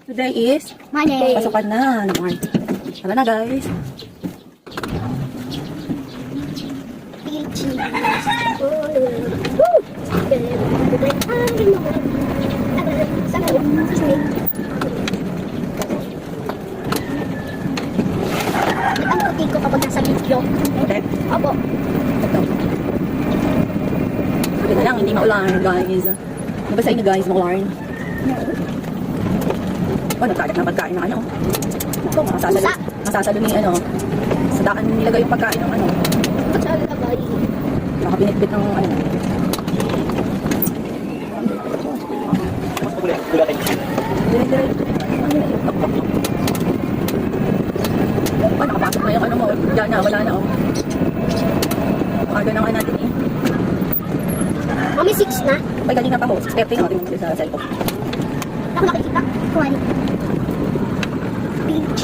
Today is Monday. pasukan na ng art. Tara na guys. Ang puti ko kapag nasa video. Okay. Opo. Ito. Sabi na lang, hindi maulan guys. Nabasa inyo guys, maulan. Oh, nagkagat na pagkain ng ano. Ito, masasalo ni ano. Sa daan nilagay yung pagkain ng ano. Baka binitbit ng ano. Dire-dire. Oh, nakapasok na yung ano mo. Diyan na, wala na oh. Aga na nga natin eh. Mami, 6 na. Ay, kanina pa ho. 6:30 na. Tingnan mo sa cellphone. Ako nakikita. Kuwari. Beach.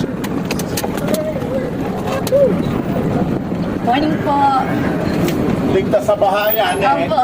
Morning po. Ligtas sa bahayan eh. Opo.